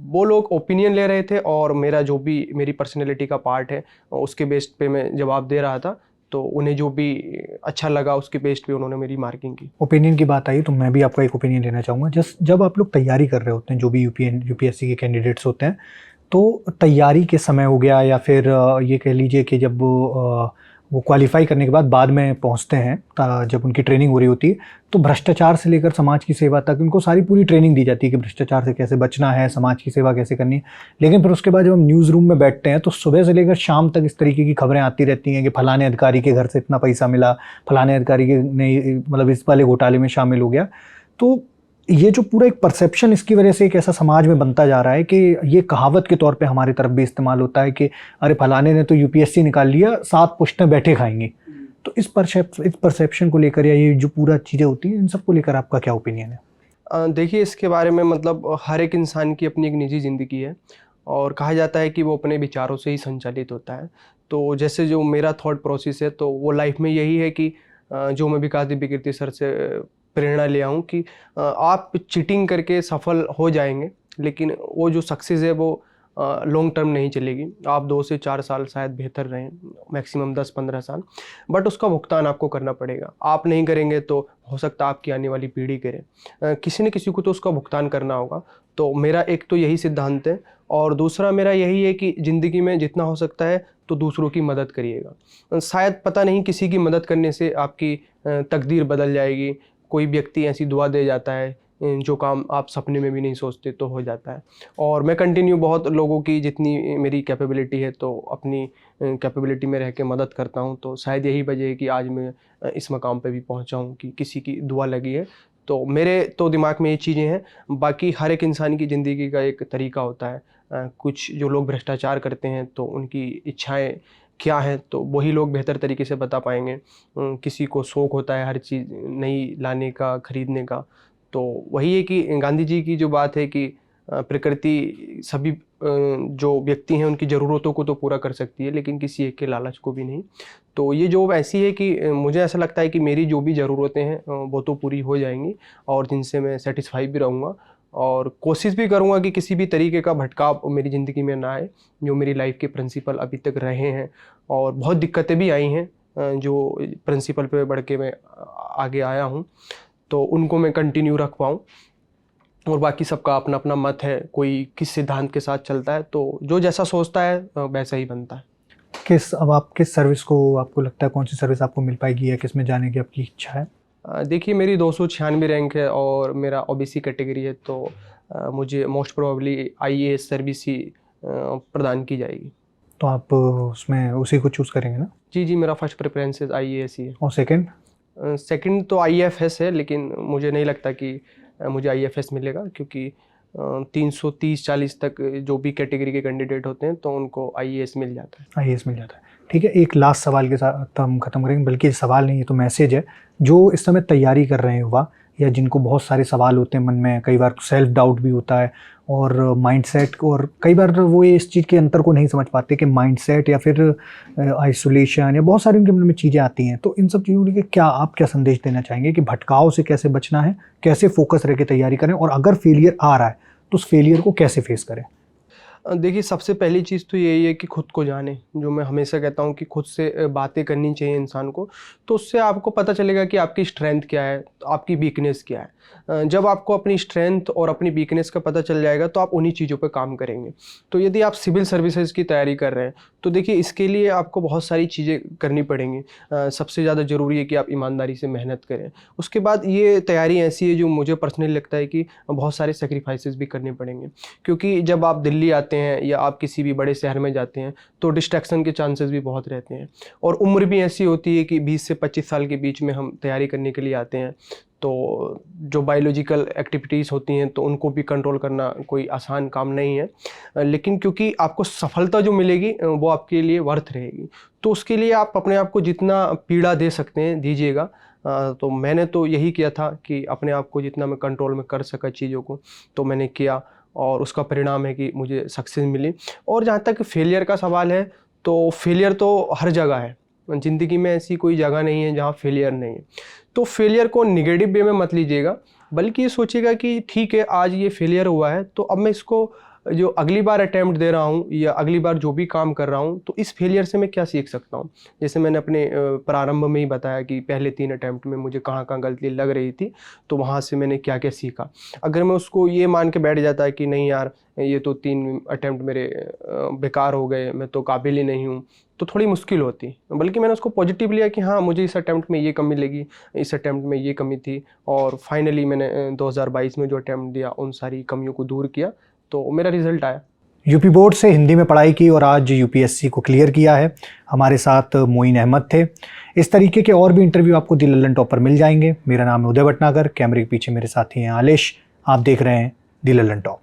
वो लोग ओपिनियन ले रहे थे और मेरा जो भी मेरी पर्सनैलिटी का पार्ट है उसके बेस्ड पे मैं जवाब दे रहा था, तो उन्हें जो भी अच्छा लगा उसके बेस्ड पे उन्होंने मेरी मार्किंग की। ओपिनियन की बात आई तो मैं भी आपका एक ओपिनियन लेना चाहूँगा। जब आप लोग तैयारी कर रहे होते हैं, जो भी यूपीएससी के कैंडिडेट्स होते हैं, तो तैयारी के समय हो गया या फिर ये कह लीजिए कि जब वो क्वालिफाई करने के बाद में पहुंचते हैं, जब उनकी ट्रेनिंग हो रही होती है, तो भ्रष्टाचार से लेकर समाज की सेवा तक उनको सारी पूरी ट्रेनिंग दी जाती है कि भ्रष्टाचार से कैसे बचना है, समाज की सेवा कैसे करनी है। लेकिन फिर उसके बाद जब हम न्यूज़ रूम में बैठते हैं तो सुबह से लेकर शाम तक इस तरीके की खबरें आती रहती हैं कि फलाने अधिकारी के घर से इतना पैसा मिला, फलाने अधिकारी के ने मतलब इस वाले घोटाले में शामिल हो गया। तो ये जो पूरा एक परसेप्शन इसकी वजह से एक ऐसा समाज में बनता जा रहा है कि ये कहावत के तौर पे हमारी तरफ भी इस्तेमाल होता है कि अरे फलाने ने तो यूपीएससी निकाल लिया, 7 पुश्तें बैठे खाएंगे। तो इस परसेप्शन को लेकर या ये जो पूरा चीज़ें होती हैं, इन सब को लेकर आपका क्या ओपिनियन है? देखिए, इसके बारे में मतलब हर एक इंसान की अपनी एक निजी ज़िंदगी है और कहा जाता है कि वो अपने विचारों से ही संचालित होता है। तो जैसे जो मेरा थॉट प्रोसेस है तो वो लाइफ में यही है कि जो मैं विकास दिव्य कीर्ति सर से प्रेरणा लिया हूँ कि आप चीटिंग करके सफल हो जाएंगे, लेकिन वो जो सक्सेस है वो लॉन्ग टर्म नहीं चलेगी। आप 2 से 4 साल शायद बेहतर रहें, मैक्सिमम 10-15 साल, बट उसका भुगतान आपको करना पड़ेगा। आप नहीं करेंगे तो हो सकता है आपकी आने वाली पीढ़ी करे। किसी न किसी को तो उसका भुगतान करना होगा। तो मेरा एक तो यही सिद्धांत है और दूसरा मेरा यही है कि ज़िंदगी में जितना हो सकता है तो दूसरों की मदद करिएगा। शायद पता नहीं किसी की मदद करने से आपकी तकदीर बदल जाएगी। कोई व्यक्ति ऐसी दुआ दे जाता है जो काम आप सपने में भी नहीं सोचते तो हो जाता है। और मैं कंटिन्यू बहुत लोगों की जितनी मेरी कैपेबिलिटी है तो अपनी कैपेबिलिटी में रह के मदद करता हूँ। तो शायद यही वजह है कि आज मैं इस मकाम पे भी पहुँचा हूँ कि किसी की दुआ लगी है। तो मेरे तो दिमाग में ये चीज़ें हैं। बाकी हर एक इंसान की ज़िंदगी का एक तरीका होता है। कुछ जो लोग भ्रष्टाचार करते हैं तो उनकी इच्छाएँ क्या है तो वही लोग बेहतर तरीके से बता पाएंगे। किसी को शौक़ होता है हर चीज़ नई लाने का, खरीदने का। तो वही है कि गांधी जी की जो बात है कि प्रकृति सभी जो व्यक्ति हैं उनकी ज़रूरतों को तो पूरा कर सकती है, लेकिन किसी एक के लालच को भी नहीं। तो ये जॉब ऐसी है कि मुझे ऐसा लगता है कि मेरी जो भी ज़रूरतें हैं वो तो पूरी हो जाएंगी और जिनसे मैं सेटिस्फाई भी रहूँगा और कोशिश भी करूँगा कि किसी भी तरीके का भटकाव मेरी ज़िंदगी में ना आए। जो मेरी लाइफ के प्रिंसिपल अभी तक रहे हैं और बहुत दिक्कतें भी आई हैं जो प्रिंसिपल पे बढ़ के मैं आगे आया हूँ, तो उनको मैं कंटिन्यू रख पाऊँ। और बाकी सबका अपना अपना मत है, कोई किस सिद्धांत के साथ चलता है, तो जो जैसा सोचता है वैसा ही बनता है। अब आप किस सर्विस को, आपको लगता है कौन सी सर्विस आपको मिल पाएगी या किस में जाने की आपकी इच्छा है? देखिए, मेरी 296 रैंक है और मेरा ओबीसी कैटेगरी है, तो मुझे मोस्ट प्रोबेबली आईएएस सर्विस ही प्रदान की जाएगी। तो आप उसमें उसी को चूज़ करेंगे ना? जी, मेरा फर्स्ट प्रेफरेंस आईएएस ही है। और सेकंड? सेकंड तो आईएफएस है, लेकिन मुझे नहीं लगता कि मुझे आईएफएस मिलेगा, क्योंकि 330-40 तक जो भी कैटेगरी के कैंडिडेट होते हैं तो उनको आईएएस मिल जाता है। आईएएस मिल जाता है। ठीक है, एक लास्ट सवाल के साथ हम खत्म करेंगे, बल्कि सवाल नहीं, ये तो मैसेज है। जो इस समय तैयारी कर रहे हैं युवा, या जिनको बहुत सारे सवाल होते हैं मन में, कई बार सेल्फ डाउट भी होता है और माइंडसेट, और कई बार वो ये इस चीज़ के अंतर को नहीं समझ पाते कि माइंडसेट या फिर आइसोलेशन या बहुत सारी उनके मन में चीज़ें आती हैं। तो इन सब चीज़ों के क्या आप क्या संदेश देना चाहेंगे कि भटकाव से कैसे बचना है, कैसे फोकस रह के तैयारी करें, और अगर फेलियर आ रहा है तो उस फेलियर को कैसे फेस करें? देखिए, सबसे पहली चीज़ तो यही है कि खुद को जाने। जो मैं हमेशा कहता हूँ कि खुद से बातें करनी चाहिए इंसान को, तो उससे आपको पता चलेगा कि आपकी स्ट्रेंथ क्या है, तो आपकी वीकनेस क्या है। जब आपको अपनी स्ट्रेंथ और अपनी वीकनेस का पता चल जाएगा तो आप उन्हीं चीज़ों पे काम करेंगे। तो यदि आप सिविल सर्विसेज की तैयारी कर रहे हैं तो देखिए, इसके लिए आपको बहुत सारी चीज़ें करनी पड़ेंगी। सबसे ज़्यादा ज़रूरी है कि आप ईमानदारी से मेहनत करें। उसके बाद ये तैयारी ऐसी है जो मुझे पर्सनली लगता है कि बहुत सारे सैक्रिफाइसेस भी करने पड़ेंगे, क्योंकि जब आप दिल्ली आते हैं या आप किसी भी बड़े शहर में जाते हैं तो डिस्ट्रैक्शन के चांसेस भी बहुत रहते हैं, और उम्र भी ऐसी होती है कि 20 से 25 साल के बीच में हम तैयारी करने के लिए आते हैं। तो जो बायोलॉजिकल एक्टिविटीज़ होती हैं तो उनको भी कंट्रोल करना कोई आसान काम नहीं है, लेकिन क्योंकि आपको सफलता जो मिलेगी वो आपके लिए वर्थ रहेगी। तो उसके लिए आप अपने आप को जितना पीड़ा दे सकते हैं दीजिएगा। तो मैंने तो यही किया था कि अपने आप को जितना मैं कंट्रोल में कर सका चीज़ों को तो मैंने किया, और उसका परिणाम है कि मुझे सक्सेस मिली। और जहाँ तक फेलियर का सवाल है, तो फेलियर तो हर जगह है। ज़िंदगी में ऐसी कोई जगह नहीं है जहाँ फेलियर नहीं है। तो फेलियर को नेगेटिव वे में मत लीजिएगा, बल्कि ये सोचिएगा कि ठीक है, आज ये फेलियर हुआ है तो अब मैं इसको जो अगली बार अटैम्प्ट दे रहा हूँ या अगली बार जो भी काम कर रहा हूँ तो इस फेलियर से मैं क्या सीख सकता हूँ। जैसे मैंने अपने प्रारंभ में ही बताया कि पहले 3 अटैम्प्ट में मुझे कहाँ कहाँ गलती लग रही थी, तो वहाँ से मैंने क्या क्या सीखा। अगर मैं उसको ये मान के बैठ जाता है कि नहीं यार, ये तो 3 अटैम्प्ट मेरे बेकार हो गए, मैं तो काबिल ही नहीं हूँ, तो थोड़ी मुश्किल होती। बल्कि मैंने उसको पॉजिटिव लिया कि हाँ, मुझे इस अटैम्प्ट में ये कमी लगी, इस अटैम्प्ट में ये कमी थी, और फाइनली मैंने 2022 में जो अटैम्प्ट दिया उन सारी कमियों को दूर किया, तो मेरा रिजल्ट आया। यूपी बोर्ड से हिंदी में पढ़ाई की और आज यूपीएससी को क्लियर किया है। हमारे साथ मोइन अहमद थे। इस तरीके के और भी इंटरव्यू आपको दी लल्लन टॉप पर मिल जाएंगे। मेरा नाम है उदय भटनागर, कैमरे के पीछे मेरे साथी हैं आलिश। आप देख रहे हैं दी लल्लन टॉप।